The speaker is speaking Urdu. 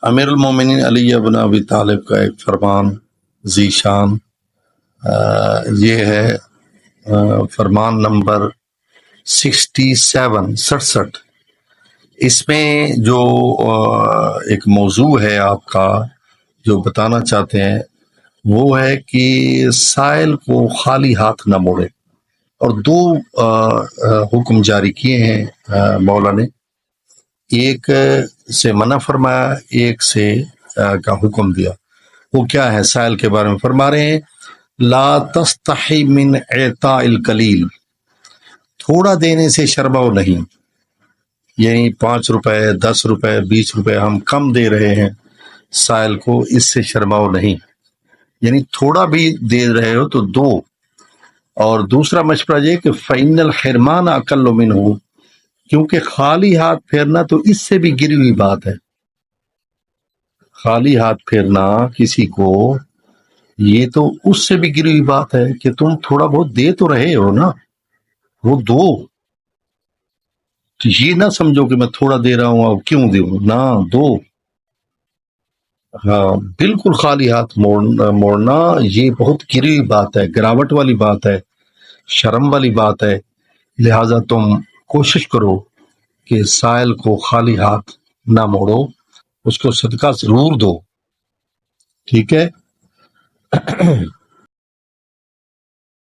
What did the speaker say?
امیر المومنین علی بن ابی طالب کا ایک فرمان ذی شان یہ ہے، فرمان نمبر 67 اس میں جو ایک موضوع ہے آپ کا جو بتانا چاہتے ہیں وہ ہے کہ سائل کو خالی ہاتھ نہ موڑے، اور دو حکم جاری کیے ہیں مولا نے، ایک سے منع فرمایا، ایک سے کا حکم دیا۔ وہ کیا ہے؟ سائل کے بارے میں فرما رہے ہیں لا تستحی من اعطاء القلیل، تھوڑا دینے سے شرماؤ نہیں، یعنی 5 روپے 10 روپے 20 روپے ہم کم دے رہے ہیں سائل کو، اس سے شرماؤ نہیں، یعنی تھوڑا بھی دے رہے ہو تو دو۔ اور دوسرا مشورہ یہ کہ فإن الحرمان اقل منہ، کیونکہ خالی ہاتھ پھیرنا تو اس سے بھی گری ہوئی بات ہے، خالی ہاتھ پھیرنا کسی کو یہ تو اس سے بھی گری ہوئی بات ہے کہ تم تھوڑا بہت دے تو رہے ہو نا، وہ دو، تو یہ نہ سمجھو کہ میں تھوڑا دے رہا ہوں اب کیوں دوں، نہ دو۔ ہاں بالکل، خالی ہاتھ موڑنا یہ بہت گری ہوئی بات ہے، گراوٹ والی بات ہے، شرم والی بات ہے، لہٰذا تم کوشش کرو کہ سائل کو خالی ہاتھ نہ موڑو، اس کو صدقہ ضرور دو، ٹھیک ہے۔